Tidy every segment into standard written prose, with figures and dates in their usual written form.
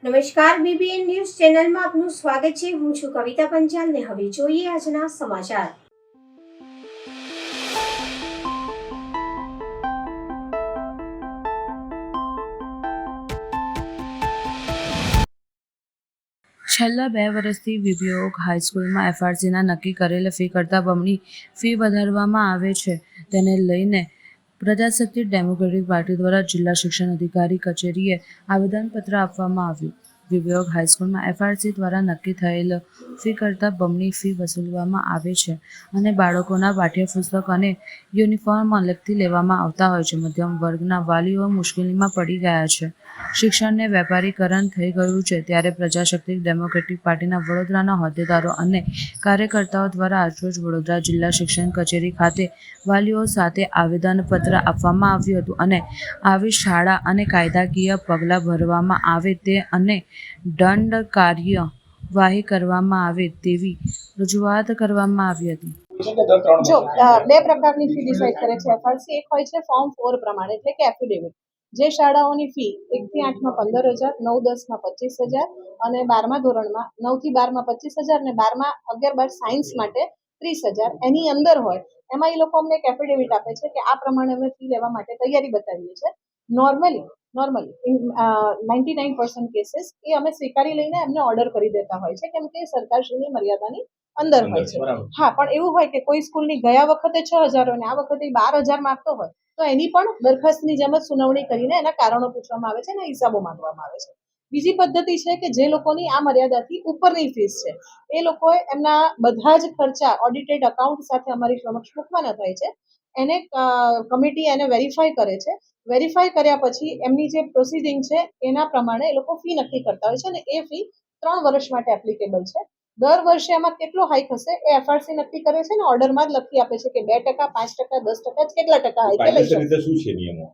નમસ્કાર, BBN news ચેનલમાં આપનું સ્વાગત છે. હું છું કવિતા પંચાલ ને હવે જોઈએ આજના સમાચાર. છેલ્લા 2 વર્ષથી વિબીયોગ હાઈસ્કૂલમાં એફઆરસીના નક્કી કરેલ ફી કરતાં બમણી ફી વધારવામાં આવે છે. તેને લઈને પ્રજાશક્તિ ડેમોક્રેટિક પાર્ટી દ્વારા જિલ્લા શિક્ષણ અધિકારી કચેરીએ આવેદનપત્ર આપવામાં આવ્યું. વિબીયોગ હાઈસ્કૂલમાં એફઆરસી દ્વારા નક્કી થયેલ ફી કરતાં બમણી ફી વસૂલવામાં આવે છે અને બાળકોના પાઠ્યપુસ્તક અને યુનિફોર્મ અલગથી લેવામાં આવતા હોય છે. મધ્યમ વર્ગના વાલીઓ મુશ્કેલીમાં પડી ગયા છે. શિક્ષણને વેપારીકરણ થઈ ગયું છે ત્યારે પ્રજાશક્તિ ડેમોક્રેટિક પાર્ટીના વડોદરાના હોદ્દેદારો અને કાર્યકર્તાઓ દ્વારા આજરોજ વડોદરા જિલ્લા શિક્ષણ કચેરી ખાતે વાલીઓ સાથે આવેદનપત્ર આપવામાં આવ્યું હતું અને આવી શાળા અને કાયદાકીય પગલાં ભરવામાં આવે તે અને દંડ કાર્યવાહી કરવામાં આવે તેવી રજૂઆત કરવામાં આવી હતી. જો બે પ્રકારની ફી ડિસાઇડ કરે છે એફઆરસી. એક હોય છે ફોર્મ 4 પ્રમાણે, એટલે કે એફિડેવિટ. જે શાળાઓની ફી 1 થી 8માં 15,000, 9-10માં 25,000 અને 12મા ધોરણમાં 9 થી 12માં 25,000 અને 12માં 11-12 સાયન્સ માટે 30,000 એની અંદર હોય, એમાં એ લોકો અમને એક એફિડેવિટ આપે છે કે આ પ્રમાણે અમે ફી લેવા માટે તૈયારી બતાવીએ છીએ. નોર્મલી 99% કેસીસ એ અમે સ્વીકારી લઈને એમને ઓર્ડર કરી દેતા હોય છે, કેમ કે સરકારશ્રીની મર્યાદાની અંદર હોય છે. હા, પણ એવું હોય કે કોઈ સ્કૂલની ગયા વખતે 6,000 અને આ વખતે 12,000 માંગતો હોય તો એની પણ દરખાસ્તની જેમ જ સુનાવણી કરીને એના કારણો પૂછવામાં આવે છે અને હિસાબો માંગવામાં આવે છે. બીજી પદ્ધતિ છે કે જે લોકોની આ મર્યાદાથી ઉપરની ફીસ છે એ લોકોએ એમના બધા જ ખર્ચા ઓડિટેડ અકાઉન્ટ સાથે અમારી સમક્ષ મૂકવાના થાય છે. એને કમિટી એને વેરીફાઈ કરે છે. વેરીફાઈ કર્યા પછી એમની જે પ્રોસિડિંગ છે એના પ્રમાણે એ લોકો ફી નક્કી કરતા હોય છે અને એ ફી 3 વર્ષ માટે એપ્લિકેબલ છે. દર વર્ષે એમાં કેટલો હાઈક હશે એ એફઆરસી નક્કી કરે છે ને ઓર્ડરમાં જ લખી આપે છે કે 2%, 5%, 10%, કેટલા ટકા હાઈક લઈ શકે. શું છે નિયમો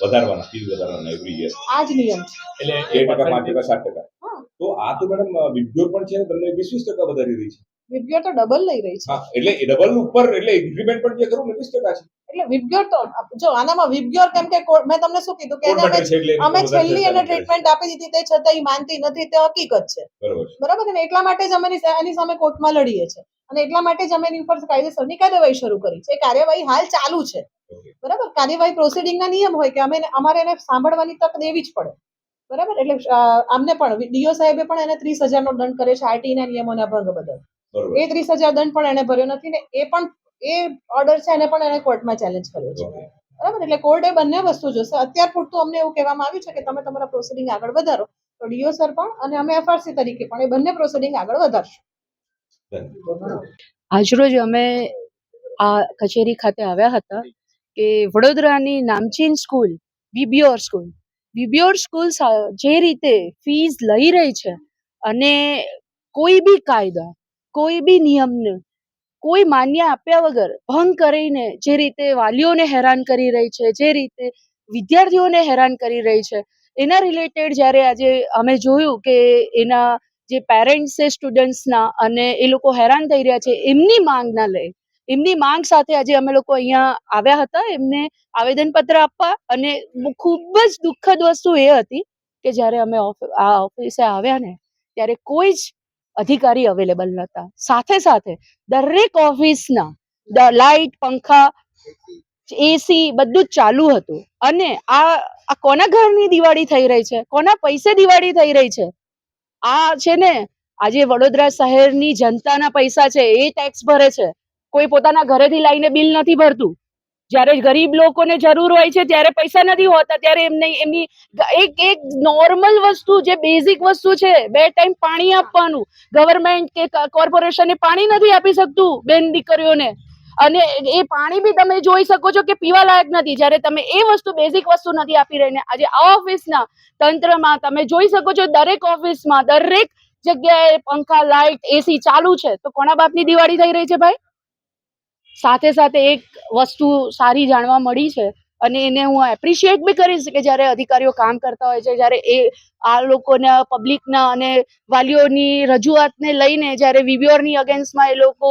વધારવાના, ફી વધારવાના એવરી યર? આ જ નિયમ એટલે 2%, 5%, 7%. તો આ તો મેડમ વિબ્યોર પણ છે ને તમને 20% વધારી રહી છે. વિબ્યોર તો ડબલ લઈ રહી છે. હા, એટલે એ ડબલ ઉપર એટલે ઇન્ક્રીમેન્ટ પણ જે ખરું 20% છે. એટલે વિબ્યોર તો જો આનામાં વિબ્યોર કેમ કે મેં તમને શું કીધું કે અમે છેલ્લી એને ટ્રીટમેન્ટ આપી દીધી તે છતાં એ માનતી નથી, તે હકીકત છે. બરાબર ને? એટલા માટે જ અમે એની સામે કોર્ટમાં લડીએ છીએ અને એટલા માટે જ અમે એની ઉપર કાયદેસરની કાર્યવાહી શરૂ કરી છે. કાર્યવાહી હાલ ચાલુ છે. બરાબર? કાર્યવાહી પ્રોસિડિંગના નિયમ હોય કે અમારે એને સાંભળવાની તક દેવી જ પડે. બરાબર? એટલે આમને પણ ડીઓ સાહેબે પણ એને 30,000 નો દંડ કરે છે આરટી ના નિયમોના ભંગ બદલ. એ 30,000 દંડ પણ એને ભર્યો નથી ને એ પણ એ ઓર્ડર છે એને પણ એને કોર્ટમાં ચેલેન્જ કર્યો છે. બરાબર? એટલે કોર્ટે બંને વસ્તુ જોશે. અત્યાર પૂરતું અમને એવું કહેવામાં આવ્યું છે કે તમે તમારા પ્રોસિડિંગ આગળ વધારો, તો ડીઓ સર પણ અને અમે એફઆરસી તરીકે પણ એ બંને પ્રોસિડિંગ આગળ વધારશું. આજરોજ અમે આ કચેરી ખાતે આવ્યા હતા કે વડોદરાની નામચીન સ્કૂલ વિબ્યોર સ્કૂલ જે રીતે ફીસ લઈ રહી છે અને કોઈ બી કાયદા, કોઈ બી નિયમને કોઈ માન્ય આપ્યા વગર ભંગ કરીને જે રીતે વાલીઓને હેરાન કરી રહી છે, જે રીતે વિદ્યાર્થીઓને હેરાન કરી રહી છે, એના રિલેટેડ જ્યારે આજે અમે જોયું કે એના જે પેરેન્ટ્સ છે સ્ટુડન્ટ્સના અને એ લોકો હેરાન થઈ રહ્યા છે, એમની માંગ સાથે આજે અમે લોકો અહીંયા આવ્યા હતા એમને આવેદનપત્ર આપવા. અને ખૂબ જ દુઃખદ વસ્તુ એ હતી કે જ્યારે અમે આ ઓફિસે આવ્યા ને ત્યારે કોઈ જ અધિકારી અવેલેબલ નહોતા. સાથે દરેક ઓફિસના લાઇટ, પંખા, એસી બધું જ ચાલુ હતું. અને આ કોના ઘરની દિવાળી થઈ રહી છે? કોના પૈસે દિવાળી થઈ રહી છે? આ છે ને આજે વડોદરા શહેરની જનતાના પૈસા છે, એ ટેક્સ ભરે છે. કોઈ પોતાના ઘરેથી લાવીને બિલ નથી ભરતું. જ્યારે ગરીબ લોકોને જરૂર હોય છે ત્યારે પૈસા નથી હોતા, ત્યારે એમની એક નોર્મલ વસ્તુ જે બેઝિક વસ્તુ છે, 2 ટાઈમ પાણી આપવાનું, ગવર્મેન્ટ કે કોર્પોરેશન પાણી નથી આપી શકતું બેન દીકરીઓને. અને એ પાણી બી તમે જોઈ શકો છો કે પીવા લાયક નથી. જ્યારે તમે એ વસ્તુ બેઝિક વસ્તુ નથી આપી રહીને આજે આ ઓફિસના તંત્રમાં તમે જોઈ શકો છો દરેક ઓફિસમાં દરેક જગ્યાએ પંખા, લાઇટ, એસી ચાલુ છે. તો કોના બાપની દિવાળી થઈ રહી છે ભાઈ? સાથે એક વસ્તુ સારી જાણવા મળી છે અને એને હું એપ્રિશિએટ બી કરીશ કે જ્યારે અધિકારીઓ કામ કરતા હોય છે, જ્યારે એ આ લોકોના પબ્લિકના અને વાલીઓની રજૂઆતને લઈને જ્યારે વિબ્યોરની અગેન્સ્ટમાં એ લોકો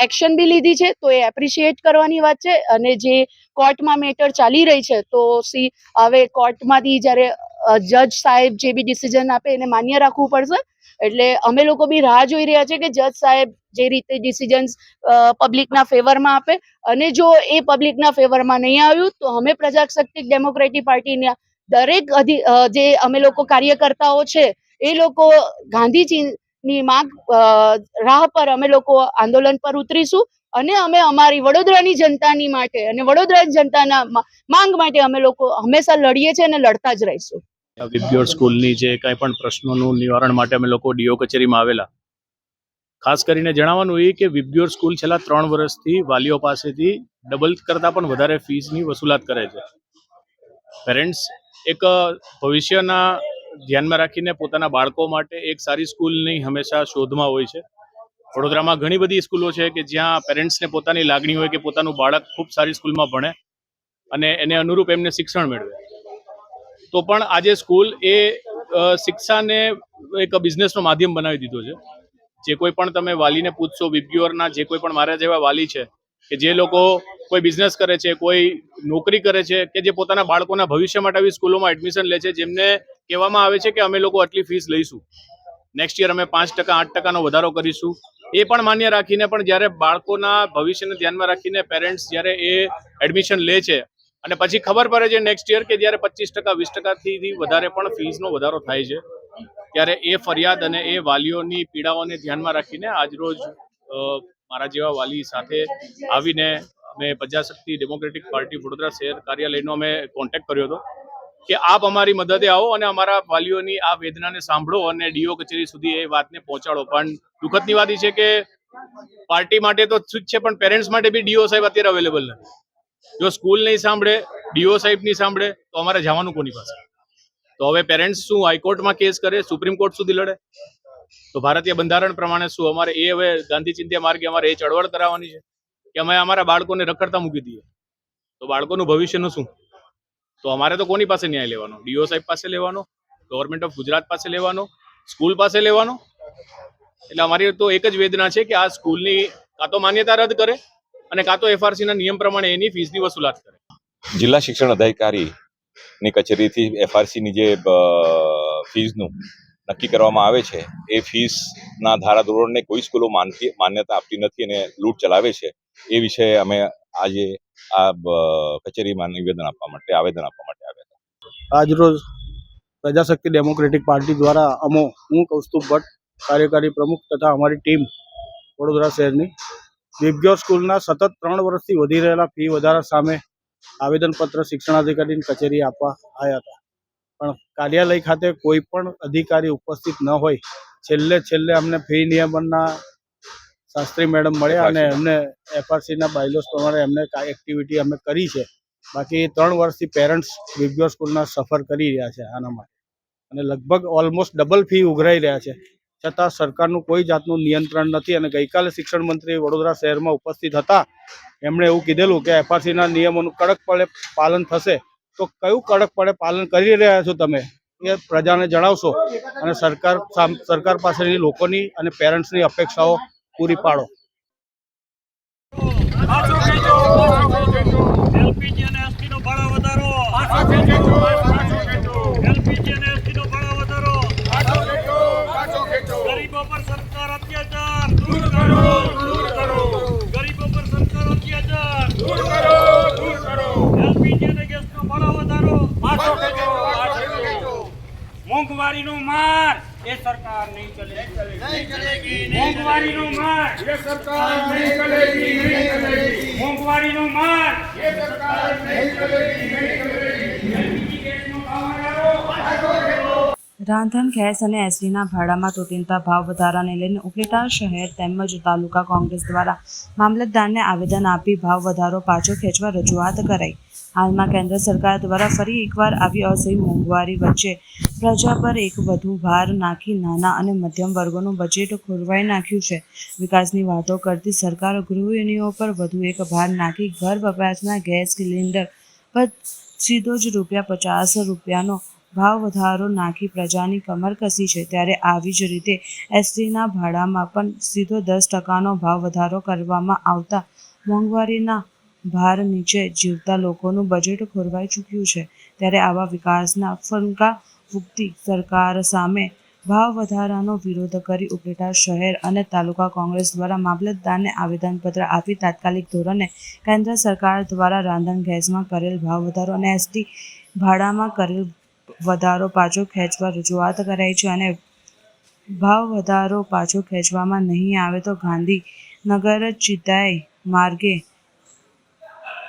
એક્શન બી લીધી છે, તો એ એપ્રિશિએટ કરવાની વાત છે. અને જે કોર્ટમાં મેટર ચાલી રહી છે, તો હવે કોર્ટમાંથી જ્યારે જજ સાહેબ જે બી ડિસિઝન આપે એને માન્ય રાખવું પડશે. એટલે અમે લોકો બી રાહ જોઈ રહ્યા છે કે જજ સાહેબ જે રીતે ડિસિઝન્સ પબ્લિકના ફેવરમાં આપે, અને જો એ પબ્લિકના ફેવરમાં નહીં આવ્યું તો અમે પ્રજાસત્તાક ડેમોક્રેટિક પાર્ટીના દરેક જે અમે લોકો કાર્યકર્તાઓ છે એ લોકો ગાંધીજીની રાહ પર અમે લોકો આંદોલન પર ઉતરીશું, અને અમે અમારી વડોદરાની જનતાની માટે અને વડોદરા જનતાના માંગ માટે અમે લોકો હંમેશા લડીએ છીએ અને લડતા જ રહીશું. વિબ્યોર સ્કૂલની જે કાંઈ પણ પ્રશ્નોનું નિવારણ માટે અમે લોકો ડીઓ કચેરીમાં આવેલા. ખાસ કરીને જણાવવાનું એ કે વિબ્યોર સ્કૂલ છેલ્લા 3 વર્ષથી વાલીઓ પાસેથી ડબલ કરતાં પણ વધારે ફીસની વસૂલાત કરે છે. પેરેન્ટ્સ એક ભવિષ્યના ધ્યાનમાં રાખીને પોતાના બાળકો માટે એક સારી સ્કૂલની હંમેશા શોધમાં હોય છે. વડોદરામાં ઘણી બધી સ્કૂલો છે કે જ્યાં પેરેન્ટ્સને પોતાની લાગણી હોય કે પોતાનું બાળક ખૂબ સારી સ્કૂલમાં ભણે અને એને અનુરૂપ એમને શિક્ષણ મેળવે. તો પણ આજે સ્કૂલ એ શિક્ષાને એક બિઝનેસનો માધ્યમ બનાવી દીધો છે. જે કોઈ પણ તમે વાલીને પૂછશો, વિબ્યુઅરના જે કોઈ પણ મારા જેવા વાલી છે કે જે લોકો કોઈ બિઝનેસ કરે છે, કોઈ નોકરી કરે છે, કે જે પોતાના બાળકોના ભવિષ્ય માટે આવી સ્કૂલોમાં એડમિશન લે છે, જેમને કહેવામાં આવે છે કે અમે લોકો આટલી ફીસ લઈશું, નેક્સ્ટ યર અમે 5%, 8%નો વધારો કરીશું. એ પણ માન્ય રાખીને પણ જ્યારે બાળકોના ભવિષ્યને ધ્યાનમાં રાખીને પેરેન્ટ્સ જ્યારે એ એડમિશન લે છે અને પછી ખબર પડે છે નેક્સ્ટ યર કે જ્યારે 25%, 20%થી વધારે પણ ફીસનો વધારો થાય છે, ત્યારે એ ફરિયાદ અને એ વાલીઓની પીડાઓને ધ્યાનમાં રાખીને આજરોજ મારા જેવા વાલી સાથે આવીને અમે પ્રજાશક્તિ ડેમોક્રેટિક પાર્ટી વડોદરા શહેર કાર્યાલયનો અમે કોન્ટેક્ટ કર્યો હતો કે આપ અમારી મદદે આવો અને અમારા વાલીઓની આ વેદનાને સાંભળો અને ડીઓ કચેરી સુધી એ વાતને પહોંચાડો. પણ દુઃખદની વાત એ છે કે પાર્ટી માટે તો શું છે, પણ પેરેન્ટ્સ માટે બી ડીઓ સાહેબ અત્યારે અવેલેબલ નથી. જો સ્કૂલ નહીં સાંભળે, ડીઓ સાહેબ નહીં સાંભળે તો અમારે જવાનું કોની પાસે? તો હવે પેરેન્ટ્સ શું હાઈકોર્ટમાં કેસ કરે, સુપ્રીમ કોર્ટ સુધી લડે? તો ભારતીય બંધારણ પ્રમાણે શું અમારે એ હવે ગાંધી ચિંધ્યા માર્ગે અમારે એ ચળવળ કરાવવાની છે કે અમે અમારા બાળકોને રખડતા મૂકી દઈએ? તો બાળકોનું ભવિષ્યનું શું? તો અમારે તો કોની પાસે ન્યાય લેવાનો? ડીઓ સાહેબ પાસે લેવાનો, ગવર્મેન્ટ ઓફ ગુજરાત પાસે લેવાનો, સ્કૂલ પાસે લેવાનો? એટલે અમારી તો એક જ વેદના છે કે આ સ્કૂલની કાં તો માન્યતા રદ કરે અને કાં તો એફઆરસીના નિયમ પ્રમાણે એની ફીસની વસૂલાત કરે. જિલ્લા શિક્ષણ અધિકારીની કચેરીથી એફઆરસીની જે ફીસનું નક્કી કરવામાં આવે છે એ ફીસના ધારાધોરણને કોઈ સ્કૂલો માન્યતા આપતી નથી અને લૂંટ ચલાવે છે. એ વિશે અમે આજે આ કચેરીમાં આવેદન આપવા માટે આવ્યા હતા. આજરોજ પ્રજાશક્તિ ડેમોક્રેટિક પાર્ટી દ્વારા હું કૌસ્તુભ ભટ્ટ, કાર્યકારી પ્રમુખ તથા અમારી ટીમ વડોદરા શહેરની વિબ્યોર સ્કૂલના સતત 3 વર્ષથી વધી રહેલા ફી વધારા સામે આવેદનપત્ર શિક્ષણાધિકારીની કચેરી આપવા આવ્યા હતા. પણ કાર્યાલય ખાતે કોઈ પણ અધિકારી ઉપસ્થિત ન હોય. છેલ્લે અમને ફી નિયમનના શાસ્ત્રી મેડમ મળ્યા અને એમને એફઆરસીના બાયલોસ પ્રમાણે એમને એક્ટિવિટી અમે કરી છે. બાકી 3 વર્ષથી પેરેન્ટ્સ વિબ્યોર સ્કૂલના સફર કરી રહ્યા છે આના માટે, અને લગભગ ઓલમોસ્ટ ડબલ ફી ઉઘરાઈ રહ્યા છે. છતાં સરકારનું કોઈ જાતનું નિયંત્રણ નથી. અને ગઈકાલે શિક્ષણ મંત્રી વડોદરા શહેરમાં ઉપસ્થિત હતા. એમણે એવું કીધેલું કે એફઆરસીના નિયમોનું કડકપણે પાલન થશે. તો કયું કડકપણે પાલન કરી રહ્યા છો તમે એ પ્રજાને જણાવશો અને સરકાર પાસેની લોકોની અને પેરેન્ટ્સની અપેક્ષાઓ પૂરી પાડો. એલપીજી અને એસટીનો ભાડા વધારો, એલપીજી અને એસટીનો ભાડા વધારો, ગરીબો પર સરકાર અત્યાચાર દૂર કરો, ગરીબો પર સરકાર અત્યાચાર દૂર કરો, એલપીજી અને ગેસનો ભાડા વધારો, મોંઘવારીનો માર એ સરકાર નહીં ચલેગી, મોંઘવારીનો માર એ સરકાર નહીં ચલેગી, મોંઘવારીનો માર એ સરકાર નહીં ચલેગી, ગેસનો ભાવ વધારો. રાંધણ ગેસ અને એસટીના ભાડામાં તોતિંગતા ભાવ વધારાને લઈને ઉપલેટા શહેર તેમજ તાલુકા કોંગ્રેસ દ્વારા મામલતદારને આવેદન આપી ભાવ વધારો પાછો ખેંચવા રજૂઆત કરાઈ. હાલમાં કેન્દ્ર સરકાર દ્વારા ફરી એકવાર આવી અસહ્ય મોંઘવારી વચ્ચે પ્રજા પર એક વધુ ભાર નાખી નાના અને મધ્યમ વર્ગોનું બજેટ ખોરવાઈ નાખ્યું છે. વિકાસની વાતો કરતી સરકાર ગૃહિણીઓ પર વધુ એક ભાર નાખી ઘર વપરાશના ગેસ સિલિન્ડર પર સીધો જ ₹50 ભાવ વધારો નાખી પ્રજાની કમર કસી છે. ત્યારે આવી જ રીતે એસટીના ભાડામાં પણ સીધો 10%નો ભાવ વધારો કરવામાં આવતા મોંઘવારીના ભાર નીચે જીવતા લોકોનું બજેટ ખોરવાઈ ચૂક્યું છે. ત્યારે આવા વિકાસના ફણગા ફૂંકતી સરકાર સામે ભાવ વધારાનો વિરોધ કરી ઉપલેટા શહેર અને તાલુકા કોંગ્રેસ દ્વારા મામલતદારને આવેદનપત્ર આપી તાત્કાલિક ધોરણે કેન્દ્ર સરકાર દ્વારા રાંધણ ગેસમાં કરેલ ભાવ વધારો અને એસટી ભાડામાં કરેલ વધારો પાછો ખેંચવા રજૂઆત કરાઈ છે અને ભાવ વધારો પાછો ખેંચવામાં નહીં આવે તો ગાંધીનગર ચિતાઈ માર્ગે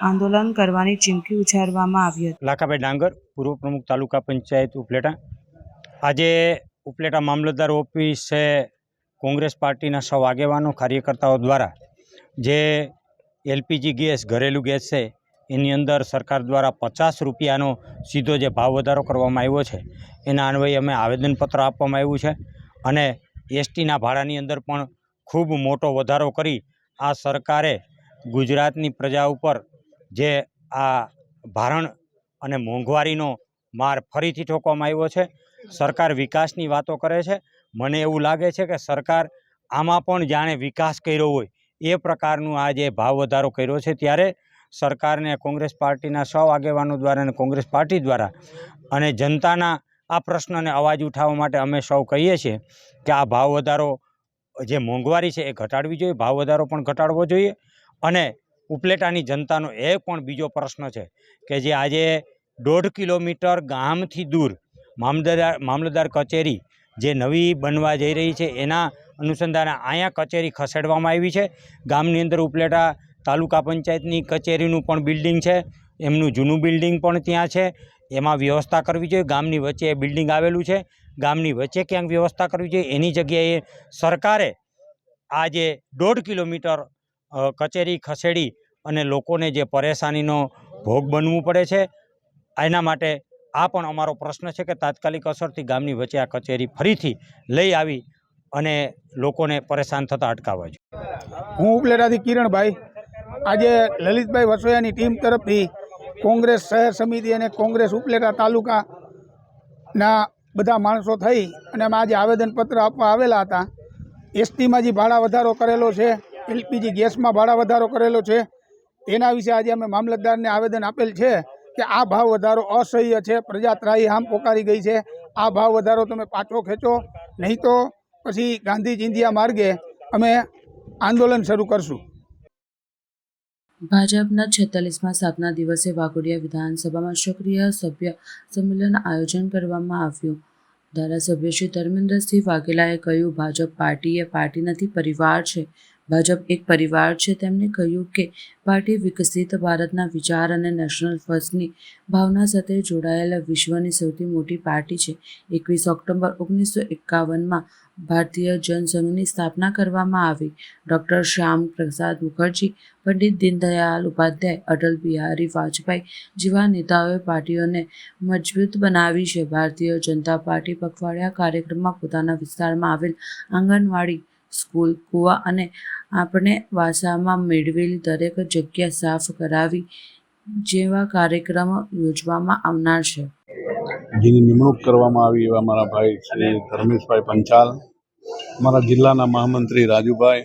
આંદોલન કરવાની ચીમકી ઉચ્ચારવામાં આવી હતી. લાખાભાઈ ડાંગર, પૂર્વ પ્રમુખ તાલુકા પંચાયત ઉપલેટા. આજે ઉપલેટા મામલતદાર ઓફિસે કોંગ્રેસ પાર્ટીના સૌ આગેવાનો કાર્યકર્તાઓ દ્વારા જે એલપીજી ગેસ ઘરેલું ગેસ છે એની અંદર સરકાર દ્વારા 50 રૂપિયાનો સીધો જે ભાવ વધારો કરવામાં આવ્યો છે એના અન્વયે અમે આવેદનપત્ર આપવામાં આવ્યું છે અને એસટીના ભાડાની અંદર પણ ખૂબ મોટો વધારો કરી આ સરકારે ગુજરાતની પ્રજા ઉપર જે આ ભારણ અને મોંઘવારીનો માર ફરીથી ઠોકવામાં આવ્યો છે. સરકાર વિકાસની વાતો કરે છે. મને એવું લાગે છે કે સરકાર આમાં પણ જાણે વિકાસ કર્યો હોય એ પ્રકારનું આ જે ભાવ વધારો કર્યો છે ત્યારે સરકારને કોંગ્રેસ પાર્ટીના સૌ આગેવાનો દ્વારા અને કોંગ્રેસ પાર્ટી દ્વારા અને જનતાના આ પ્રશ્નને અવાજ ઉઠાવવા માટે અમે સૌ કહીએ છીએ કે આ ભાવ વધારો જે મોંઘવારી છે એ ઘટાડવી જોઈએ, ભાવ વધારો પણ ઘટાડવો જોઈએ. અને ઉપલેટાની જનતાનો એ પણ બીજો પ્રશ્ન છે કે જે આજે 1.5 કિલોમીટર ગામથી દૂર મામલતદાર કચેરી જે નવી બનવા જઈ રહી છે એના અનુસંધાને અહીંયા કચેરી ખસેડવામાં આવી છે. ગામની અંદર ઉપલેટા તાલુકા પંચાયતની કચેરીનું પણ બિલ્ડિંગ છે, એમનું જૂનું બિલ્ડિંગ પણ ત્યાં છે. એમાં વ્યવસ્થા કરવી જોઈએ. ગામની વચ્ચે એ બિલ્ડિંગ આવેલું છે, ગામની વચ્ચે ક્યાંક વ્યવસ્થા કરવી જોઈએ. એની જગ્યાએ સરકારે આ જે 1.5 કિલોમીટર કચેરી ખસેડી અને લોકોને જે પરેશાનીનો ભોગ બનવું પડે છે એના માટે આ પણ અમારો પ્રશ્ન છે કે તાત્કાલિક અસરથી ગામની વચ્ચે આ કચેરી ફરીથી લઈ આવી અને લોકોને પરેશાન થતાં અટકાવવા જોઈએ. હું ઉપલેટાથી કિરણભાઈ. આજે લલિતભાઈ વસોયાની ટીમ તરફથી કોંગ્રેસ શહેર સમિતિ અને કોંગ્રેસ ઉપલેટા તાલુકાના બધા માણસો થઈ અને અમે આજે આવેદનપત્ર આપવા આવેલા હતા. એસટીમાં જે ભાડા વધારો કરેલો છે, એલપીજી ગેસમાં ભાડા વધારો કરેલો છે, તેના વિશે આજે અમે મામલતદારને આવેદન આપેલ છે કે આ ભાવ વધારો અસહ્ય છે. પ્રજા ત્રાહી આમ પોકારી ગઈ છે. આ ભાવ વધારો તમે પાછો ખેંચો, નહીં તો પછી ગાંધી ચિંધ્યા માર્ગે અમે આંદોલન શરૂ કરશું. ભાજપના 46મા સ્થાપના દિવસે વાઘોડિયા વિધાનસભામાં સક્રિય સભ્ય સંમેલન આયોજન કરવામાં આવ્યું. ધારાસભ્ય શ્રી ધર્મેન્દ્રસિંહ વાઘેલાએ કહ્યું, ભાજપ પાર્ટી એ પાર્ટી નથી, પરિવાર છે. ભાજપ એક પરિવાર છે. તેમણે કહ્યું કે પાર્ટી વિકસિત ભારતના વિચાર અને નેશનલ ફર્સ્ટની ભાવના સાથે જોડાયેલા વિશ્વની સૌથી મોટી પાર્ટી છે. 21 ઓક્ટોબર 1951માં ભારતીય જનસંઘની સ્થાપના કરવામાં આવી. ડૉક્ટર શ્યામ પ્રસાદ મુખર્જી, પંડિત દીનદયાળ ઉપાધ્યાય, અટલ બિહારી વાજપેયી જેવા નેતાઓએ પાર્ટીઓને મજબૂત બનાવી છે. ભારતીય જનતા પાર્ટી પખવાડિયા કાર્યક્રમમાં પોતાના વિસ્તારમાં આવેલ આંગણવાડી, સ્કૂલ, કૂવા અને આપણે વાસામાં મેળવેલી દરેક જગ્યા સાફ કરાવી જેવા કાર્યક્રમો યોજવામાં આવનાર છે. જેની નિમણૂક કરવામાં આવી એવા મારા ભાઈ શ્રી ધર્મેશભાઈ પંચાલ, મારા જિલ્લાના મહામંત્રી રાજુભાઈ,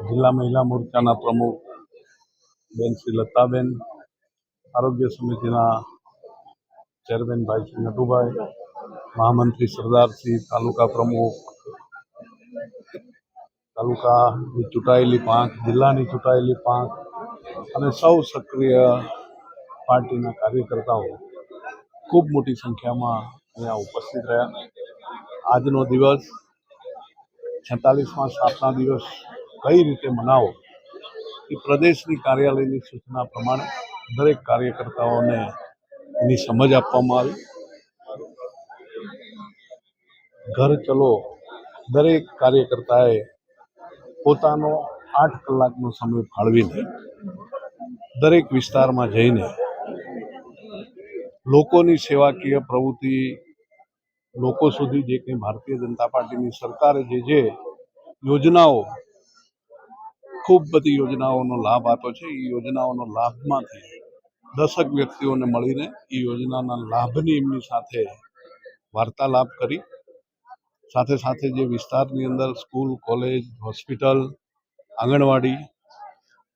જિલ્લા મહિલા મોરચાના પ્રમુખ બેન શ્રી લતાબેન, આરોગ્ય સમિતિના ચેરમેન ભાઈ શ્રી નટુભાઈ, મહામંત્રી સરદારસિંહ, તાલુકા પ્રમુખ, તાલુકાની ચૂંટાયેલી પાંખ, જિલ્લાની ચૂંટાયેલી પાંખ અને સૌ સક્રિય પાર્ટીના કાર્યકર્તાઓ ખૂબ મોટી સંખ્યામાં અહીંયા ઉપસ્થિત રહ્યા. આજનો દિવસ 46મા સ્થાપના દિવસ કઈ રીતે મનાવો એ પ્રદેશની કાર્યાલયની સૂચના પ્રમાણે દરેક કાર્યકર્તાઓને એની સમજ આપવામાં આવી. ઘર ચલો દરેક કાર્યકર્તાએ પોતાનો 8 કલાકનો સમય ફાળવીને દરેક વિસ્તારમાં જઈને લોકોની સેવાકીય પ્રવૃત્તિ, લોકો સુધી જે કંઈ ભારતીય જનતા પાર્ટીની સરકારે જે યોજનાઓ, ખૂબ બધી યોજનાઓનો લાભ આપ્યો છે, એ યોજનાઓનો લાભમાંથી 10 વ્યક્તિઓને મળીને એ યોજનાના લાભની એમની સાથે વાર્તાલાપ કરી, સાથે સાથે જે વિસ્તારની અંદર સ્કૂલ, કોલેજ, હોસ્પિટલ, આંગણવાડી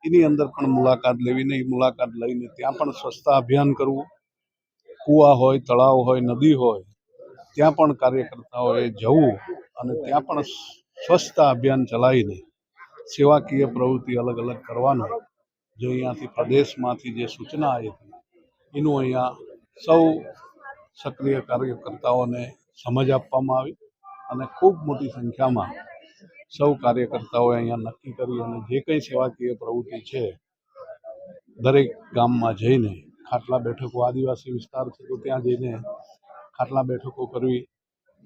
એની અંદર પણ મુલાકાત લેવીને એ મુલાકાત લઈને ત્યાં પણ સ્વચ્છતા અભિયાન કરવું, કૂવા હોય, તળાવ હોય, નદી હોય, ત્યાં પણ કાર્યકર્તાઓએ જવું અને ત્યાં પણ સ્વચ્છતા અભિયાન ચલાવીને સેવાકીય પ્રવૃત્તિ અલગ અલગ કરવાનો જે અહીંયાથી પ્રદેશમાંથી જે સૂચના આવી હતી એનું અહીંયા સૌ સક્રિય કાર્યકર્તાઓને સમજ આપવામાં આવી અને ખૂબ મોટી સંખ્યામાં સૌ કાર્યકર્તાઓએ અહીંયા નક્કી કરી અને જે કંઈ સેવાકીય પ્રવૃત્તિ છે દરેક ગામમાં જઈને ખાટલા બેઠકો, આદિવાસી વિસ્તાર છે તો ત્યાં જઈને ખાટલા બેઠકો કરવી,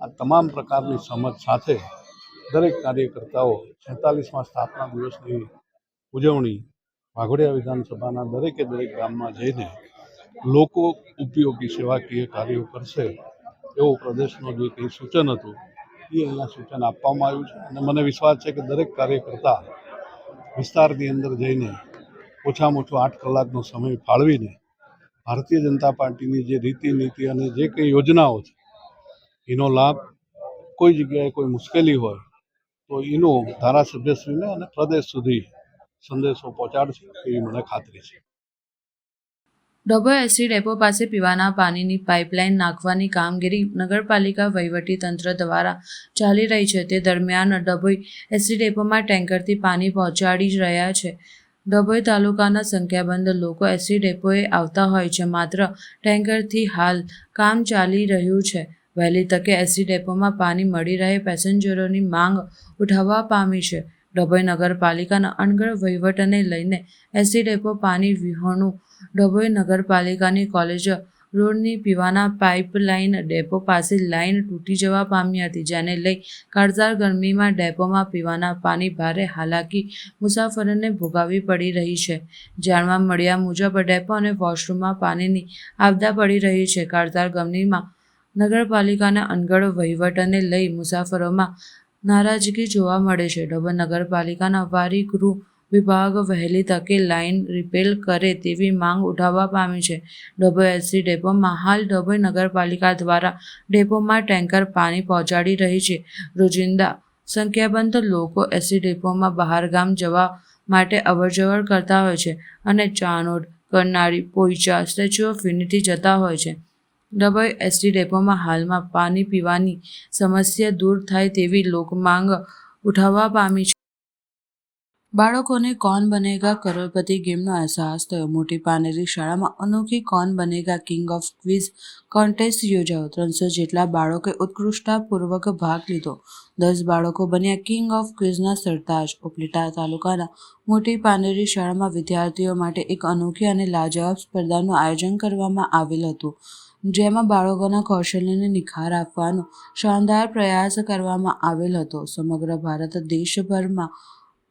આ તમામ પ્રકારની સમજ સાથે દરેક કાર્યકર્તાઓ 46મા સ્થાપના દિવસની ઉજવણી વાઘોડિયા વિધાનસભાના દરેકે દરેક ગામમાં જઈને લોકો ઉપયોગી સેવાકીય કાર્યો કરશે એવું પ્રદેશનું જે કંઈ સૂચન હતું એ અહીંયા સૂચન આપવામાં આવ્યું છે અને મને વિશ્વાસ છે કે દરેક કાર્યકર્તા વિસ્તારની અંદર જઈને ઓછામાં ઓછો 8 કલાકનો સમય ફાળવીને ભારતીય જનતા પાર્ટીની જે રીતિ નીતિ અને જે કંઈ યોજનાઓ છે એનો લાભ, કોઈ જગ્યાએ કોઈ મુશ્કેલી હોય તો એનો ધારાસભ્યશ્રીને અને પ્રદેશ સુધી સંદેશો પહોંચાડશે એવી મને ખાતરી છે. ડભોઈ એસટી ડેપો પાસે પીવાના પાણીની પાઇપલાઇન નાખવાની કામગીરી નગરપાલિકા વહીવટીતંત્ર દ્વારા ચાલી રહી છે. તે દરમિયાન ડભોઈ એસટી ડેપોમાં ટેન્કરથી પાણી પહોંચાડી જ રહ્યા છે. ડભોઈ તાલુકાના સંખ્યાબંધ લોકો એસટી ડેપોએ આવતા હોય છે. માત્ર ટેન્કરથી હાલ કામ ચાલી રહ્યું છે. વહેલી તકે એસટી ડેપોમાં પાણી મળી રહે પેસેન્જરોની માંગ ઉઠાવવા પામી છે. ડભોઈ નગરપાલિકાના અણઘડ વહીવટને લઈને એસટી ડેપો પાણી વિહોણું ડભોઈ નગરપાલિકાની કોલેજ રોડની પીવાના પાઇપલાઇન ડેપો પાસે લાઇન તૂટી જવા પામી હતી, જેને લઈ કાળઝાળ ગરમીમાં ડેપોમાં પીવાના પાણી ભારે હાલાકી મુસાફરોને ભોગવવી પડી રહી છે. જાણવા મળ્યા મુજબ ડેપો અને વોશરૂમમાં પાણીની આપદા પડી રહી છે. કાળઝાળ ગરમીમાં નગરપાલિકાના અણઘડ વહીવટને લઈ મુસાફરોમાં નારાજગી જોવા મળે છે. ડભોઈ નગરપાલિકાના વારી ગૃહ વિભાગ વહેલી તકે લાઇન રિપેર કરે તેવી માંગ ઉઠાવવા પામી છે. ડભોઈ એસટી ડેપોમાં હાલ ડભોઈ નગરપાલિકા દ્વારા ડેપોમાં ટેન્કર પાણી પહોંચાડી રહી છે. રોજિંદા સંખ્યાબંધ લોકો એસટી ડેપોમાં બહારગામ જવા માટે અવરજવર કરતા હોય છે અને Chanod, Karnali, Poicha, statue of unity જતા હોય છે. ડભોઈ એસટી ડેપોમાં હાલમાં પાણી પીવાની સમસ્યા દૂર થાય તેવી લોકમાંગ ઉઠાવવા પામી છે. બાળકોને કૌન બનેગા કરોડપતિ ગેમનો અહેસાસ થયો. મોટી પાનેરી શાળામાં અનોખી Kaun Banega king of quiz contest યોજાયો. 300 જેટલા બાળકોએ ઉત્કૃષ્ટતાપૂર્વક ભાગ લીધો. 10 બાળકો બન્યા કિંગ ઓફ ક્વિઝના સરતાજ. ઉપલેટા તાલુકાના મોટી પાનેરી શાળામાં વિદ્યાર્થીઓ માટે એક અનોખી અને લાજવાબ સ્પર્ધાનું આયોજન કરવામાં આવેલ હતું, જેમાં બાળકોના કૌશલ્યને નિખાર આપવાનો શાનદાર પ્રયાસ કરવામાં આવેલ હતો. સમગ્ર ભારત દેશભરમાં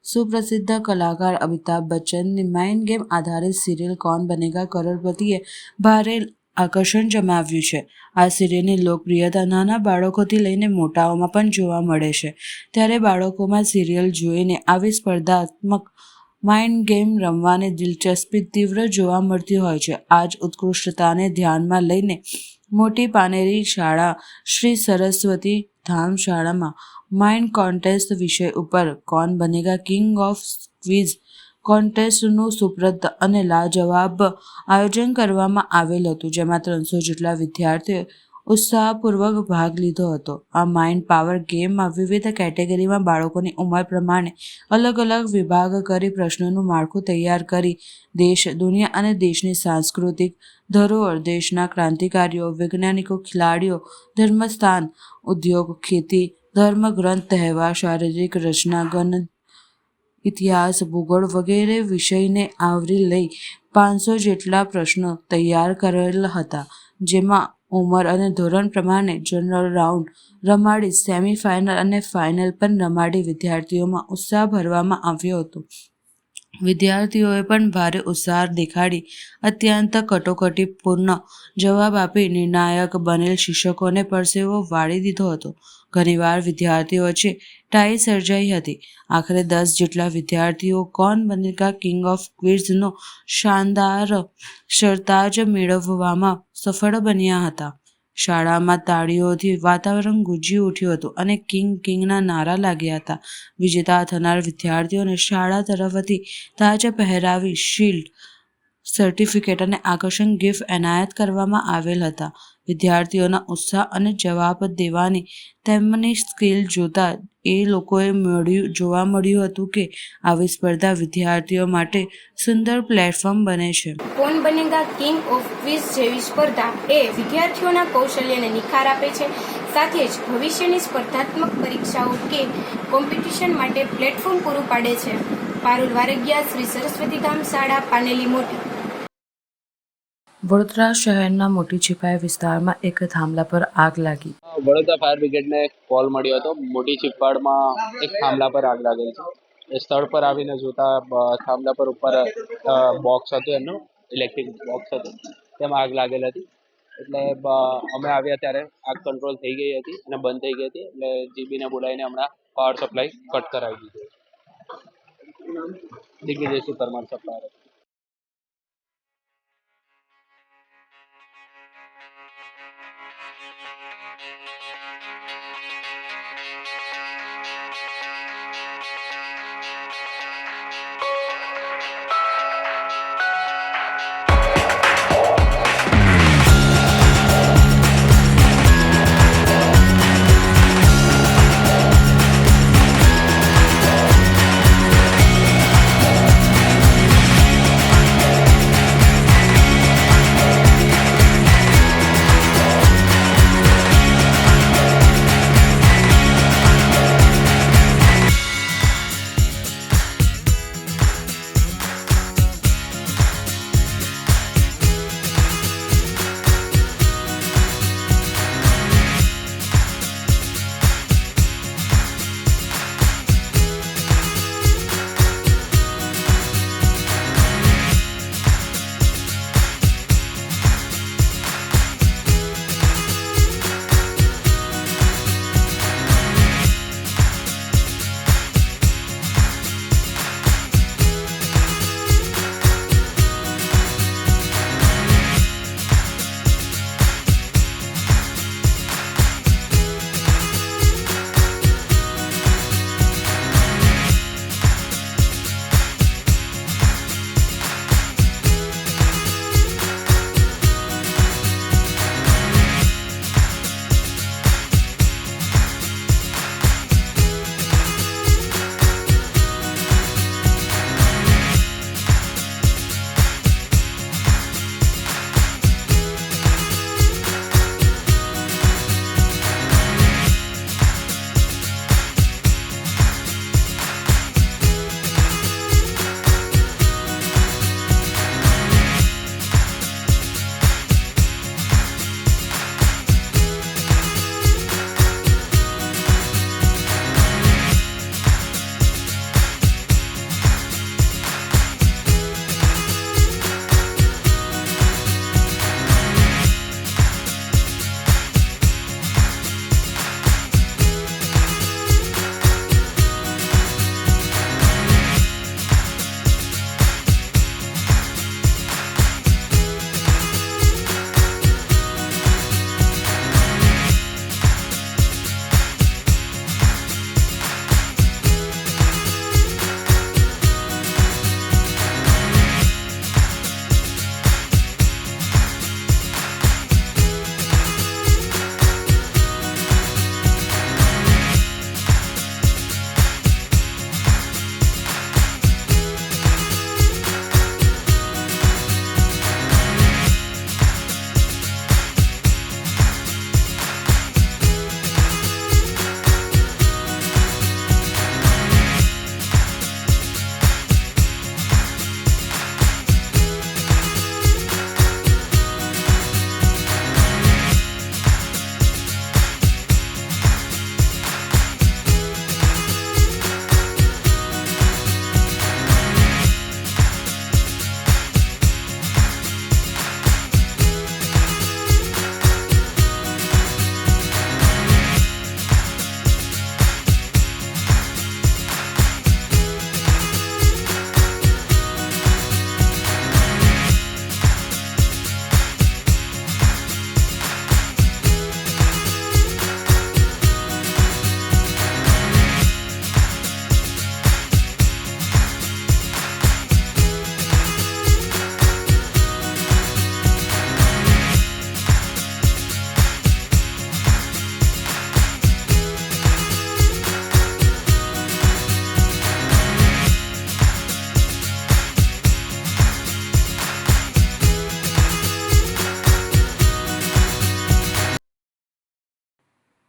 સુપ્રસિદ્ધ કલાકાર અમિતાભ બચ્ચનની માઇન્ડ ગેમ આધારિત સિરિયલ કૌન બનેગા કરોડપતિએ ભારે આકર્ષણ જમાવ્યું છે. આ સિરિયલની લોકપ્રિયતા નાના બાળકોથી લઈને મોટાઓમાં પણ જોવા મળે છે. ત્યારે બાળકોમાં સિરિયલ જોઈને આવી સ્પર્ધાત્મક માઇન્ડ ગેમ રમવાની દિલચસ્પી તીવ્ર જોવા મળતી હોય છે. આ જ ઉત્કૃષ્ટતાને ધ્યાનમાં લઈને મોટી પાનેરી શાળા શ્રી સરસ્વતી ધામ શાળામાં માઇન્ડ કોન્ટેસ્ટ વિષય ઉપર કૌન બનેગા કિંગ ઓફ ક્વિઝ કોન્ટેસ્ટનું સુપ્રદ અને લાજવાબ આયોજન કરવામાં આવેલ હતું, જેમાં 300 જેટલા વિદ્યાર્થીઓએ ઉત્સાહપૂર્વક ભાગ લીધો હતો. આ માઇન્ડ પાવર ગેમમાં વિવિધ કેટેગરીમાં બાળકોની ઉંમર પ્રમાણે અલગ અલગ વિભાગ કરી પ્રશ્નોનું માળખું તૈયાર કરી દેશ, દુનિયા અને દેશની સાંસ્કૃતિક ધરોહર, દેશના ક્રાંતિકારીઓ, વૈજ્ઞાનિકો, ખેલાડીઓ, ધર્મસ્થાન, ઉદ્યોગ, ખેતી, ધર્મ ગ્રંથ, તહેવાર, શારીરિક રચના, ગણિત, ઇતિહાસ, ભૂગોળ વગેરે વિષયને આવરી લઈ 500 જેટલા પ્રશ્નો તૈયાર કરેલ હતા, જેમાં ઉંમર અને ધોરણ પ્રમાણે જનરલ રાઉન્ડ રમાડી સેમિફાઇનલ અને ફાઇનલ પણ રમાડી વિદ્યાર્થીઓમાં ઉત્સાહ ભરવામાં આવ્યો હતો. વિદ્યાર્થીઓએ પણ ભારે ઉત્સાહ દેખાડી અત્યંત કટોકટીપૂર્ણ જવાબ આપી નિર્ણાયક બનેલ શિક્ષકોને પરસેવો વાળી દીધો હતો. ઘણીવાર વિદ્યાર્થીઓ વચ્ચે ટાઈ સર્જાઈ હતી. આખરે 10 જેટલા વિદ્યાર્થીઓ કૌન બનેગા કિંગ ઓફ ક્વિઝનો શાનદાર સરતાજ મેળવવામાં સફળ બન્યા હતા. શાળામાં તાળીઓથી વાતાવરણ ગુંજી ઉઠ્યું હતું અને કિંગ કિંગના નારા લાગ્યા હતા. વિજેતા થનાર વિદ્યાર્થીઓને શાળા તરફથી તાજ પહેરાવી શિલ્ડ, સર્ટિફિકેટ અને આકર્ષક ગિફ્ટ એનાયત કરવામાં આવેલ હતા. વિદ્યાર્થીઓના ઉત્સાહ અને જવાબ દેવાની તેમની સ્કિલ જોતા એ લોકોએ જોવા મળ્યું હતું કે આવી સ્પર્ધા વિદ્યાર્થીઓ માટે સુંદર પ્લેટફોર્મ બને છે. કોણ બનેગા કિંગ ઓફ ક્વિઝ જેવી સ્પર્ધા એ વિદ્યાર્થીઓના કૌશલ્યને નિખાર આપે છે, સાથે જ ભવિષ્યની સ્પર્ધાત્મક પરીક્ષાઓ કે કોમ્પિટિશન માટે પ્લેટફોર્મ પૂરું પાડે છે. પારુલ વારગિયા, શ્રી સરસ્વતી ગામ શાળા, પાનેલી મોટી. વડોદરા શહેરના મોટી ચિપાઈ વિસ્તારમાં એક થાંભલા પર આગ લાગી. વડોદરા ફાયર બ્રિગેડને કોલ મળ્યો હતો. મોટી ચિપાડમાં એક થાંભલા પર આગ લાગેલી છે. એ સ્થળ પર આવીને જોતા થાંભલા પર ઉપર બોક્સ હતું, એમનું ઇલેક્ટ્રિક બોક્સ હતું, તેમાં આગ લાગેલ હતી. એટલે અમે આવ્યા ત્યારે આગ કંટ્રોલ થઈ ગઈ હતી અને બંધ થઈ ગઈ હતી. એટલે જીબીને બોલાવીને હમણાં પાવર સપ્લાય કટ કરાવી દીધું. દિગ્વિજય સુપરમાર્ટ સપ્લાયર.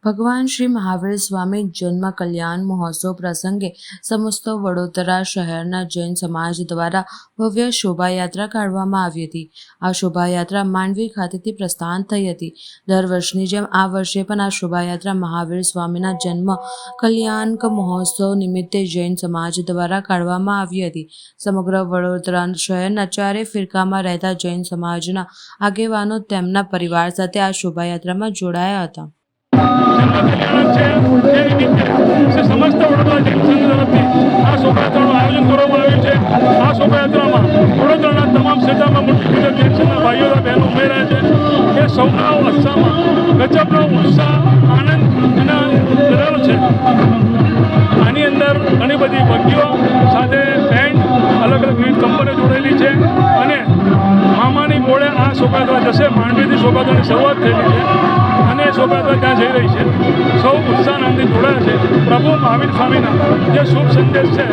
ભગવાન શ્રી મહાવીર સ્વામી જન્મ કલ્યાણ મહોત્સવ પ્રસંગે સમસ્ત વડોદરા શહેરના જૈન સમાજ દ્વારા ભવ્ય શોભાયાત્રા કાઢવામાં આવી હતી. આ શોભાયાત્રા માંડવી ખાતેથી પ્રસ્થાન થઈ હતી. દર વર્ષની જેમ આ વર્ષે પણ આ શોભાયાત્રા મહાવીર સ્વામીના જન્મ કલ્યાણક મહોત્સવ નિમિત્તે જૈન સમાજ દ્વારા કાઢવામાં આવી હતી. સમગ્ર વડોદરા શહેરના ચારે ફિરકામાં રહેતા જૈન સમાજના આગેવાનો તેમના પરિવાર સાથે આ શોભાયાત્રામાં જોડાયા હતા. સમસ્ત વડોદરા જૈન સંઘ તરફથી આ શોભાયાત્રાનું આયોજન કરવામાં આવ્યું છે. આ શોભાયાત્રામાં વડોદરાના તમામ ક્ષેત્રમાં મોટી જૈન સંઘના ભાઈઓ બહેનો ઉમેરાય છે. એ સૌના ઉત્સાહમાં ગજબનો ઉત્સાહ આનંદ રહેલો છે. આની અંદર ઘણી બધી બગીઓ સાથે બેન્ડ અલગ અલગ વિવિધ કંપનીઓ જોડેલી છે અને મામાની મોડે આ શોભાયાત્રા જશે. માંડવીથી શોભાયાત્રાની શરૂઆત થયેલી છે અને શોભાયાત્રા ત્યાં જઈ રહી છે. સૌ ઉત્સાહનંદથી જોડાયા છે. પ્રભુ મહાવીર સ્વામીના જે શુભ સંદેશ છે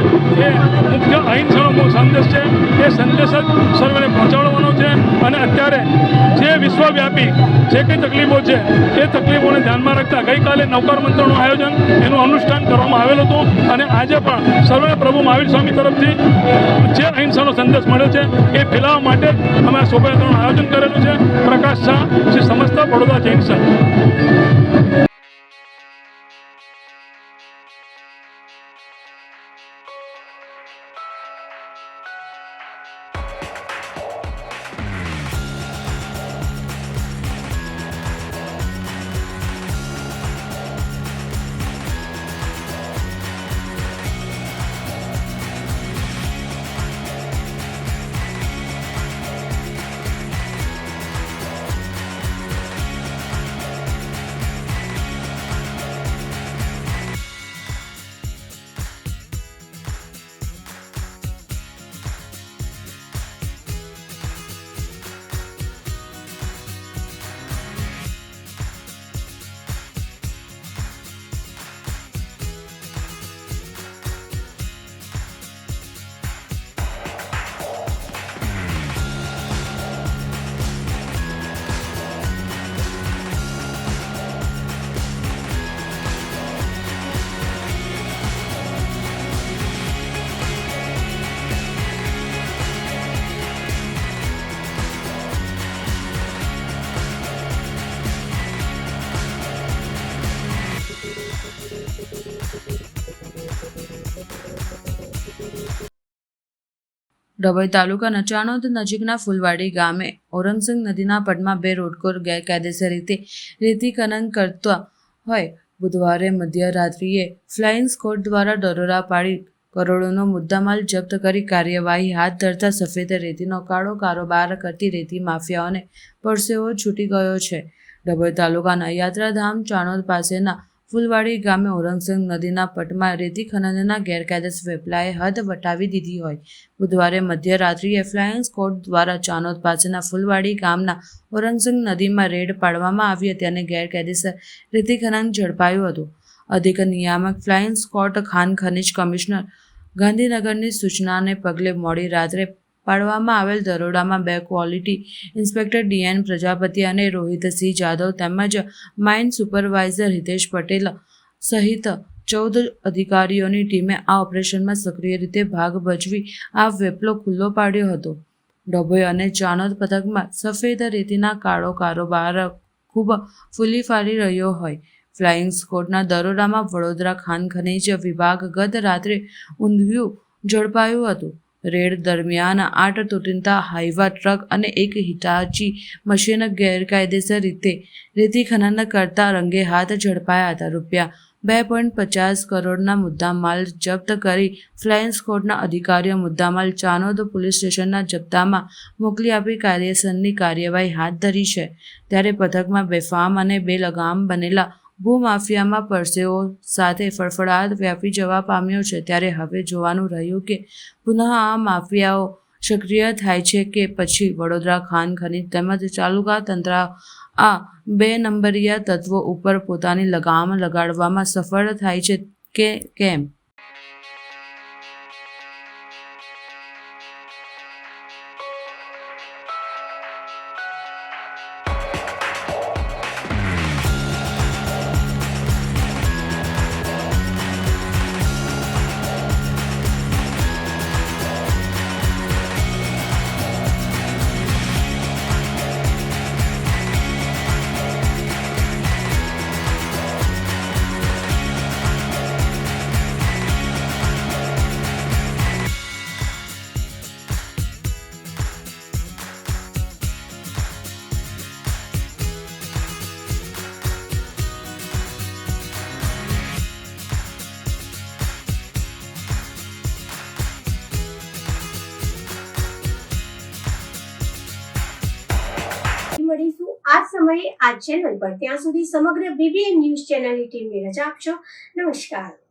એ મુખ્ય અહિંસાનો સંદેશ છે. એ સંદેશ જ સર્વને પહોંચાડવાનો છે અને અત્યારે જે વિશ્વવ્યાપી જે કંઈ તકલીફો છે એ તકલીફોને ધ્યાનમાં રાખતા ગઈકાલે નવકાર મંત્રનું આયોજન એનું અનુષ્ઠાન કરવામાં આવેલું હતું અને આજે પણ સર્વે પ્રભુ મહાવીર સ્વામી તરફથી જે અહિંસાનો સંદેશ મળ્યો છે એ ફેલાવવા માટે અમે આ શોભાયાત્રાનું આયોજન કરેલું છે. પ્રકાશ શાહ, શ્રી સમસ્ત વડોદરા જૈન સંઘ. ડભોઈ તાલુકાના ચાણોદ નજીકના ફૂલવાડી ગામે ઓરંગઝંગ નદીના પટમાં બે રોડકોર ગેરકાયદેસર રીતે રેતી ખનન કરતા હોય બુધવારે મધ્યરાત્રિએ ફ્લાઇંગ સ્ક્વોડ દ્વારા દરોડા પાડી કરોડોનો મુદ્દામાલ જપ્ત કરી કાર્યવાહી હાથ ધરતા સફેદ રેતીનો કાળો કારોબાર કરતી રેતી માફિયાઓને પરસેવો છૂટી ગયો છે. ડભોઈ તાલુકાના યાત્રાધામ ચાણોદ પાસેના ફૂલવાડી ગામે ઓરંગઝંગ નદીના પટમાં રેતી ખનનના ગેરકાયદેસર વેપલાએ હદ વટાવી દીધી હોય બુધવારે મધ્યરાત્રિએ ફ્લાઇંગ સ્ક્વોડ દ્વારા ચાણોદ પાસેના ફૂલવાડી ગામના ઓરંગઝંગ નદીમાં રેડ પાડવામાં આવી હતી અને ગેરકાયદેસર રેતી ખનન ઝડપાયું હતું. અધિક નિયામક ફ્લાઇંગ સ્ક્વોડ ખાન ખનીજ કમિશનર ગાંધીનગરની સૂચનાને પગલે મોડી રાત્રે પાડવામાં આવેલ દરોડામાં બે ક્વોલિટી ઇન્સ્પેક્ટર DN પ્રજાપતિ અને રોહિતસિંહ જાદવ તેમજ માઇન સુપરવાઇઝર હિતેશ પટેલ સહિત 14 અધિકારીઓની ટીમે આ ઓપરેશનમાં સક્રિય રીતે ભાગ ભજવી આ વેપલો ખુલ્લો પાડ્યો હતો. ડભોઈ અને ચાણોદ પથકમાં સફેદ રેતીના કાળો કારોબાર ખૂબ ફૂલી ફાલી રહ્યો હોય ફ્લાઇંગ સ્ક્વોડના દરોડામાં વડોદરા ખાન ખનીજ વિભાગ ગત રાત્રે ઊંધિયું ઝડપાયું હતું. રેડ દરમિયાન 8 તૂટતા હાઈવા ટ્રક અને એક હિટાચી મશીન ગેરકાયદેસર રીતે રેતી ખનન કરતા રંગે હાથ ઝડપાયા હતા. રૂપિયા 2.50 કરોડના મુદ્દામાલ જપ્ત કરી ફ્લાઇંગ સ્ક્વોડના અધિકારીઓ મુદ્દામાલ ચાણોદ પોલીસ સ્ટેશનના જપ્તામાં મોકલી આપી કાયદેસરની કાર્યવાહી હાથ ધરી છે. ત્યારે પથકમાં બેફામ અને બેલગામ બનેલા ભૂમાફિયામાં પરસેવો સાથે ફફડાટ વ્યાપી જવા પામ્યો છે. ત્યારે હવે જોવાનું રહ્યું કે પુનઃ આ માફિયાઓ સક્રિય થાય છે કે પછી વડોદરા ખાન ખનીજ તેમજ તાલુકા તંત્ર આ 2 નંબરિયા તત્વો ઉપર પોતાની લગામ લગાડવામાં સફળ થાય છે કે કેમ. સમયે આ ચેનલ પર. ત્યાં સુધી સમગ્ર BBN ન્યૂઝ ચેનલની ટીમને રજા આપશો. નમસ્કાર.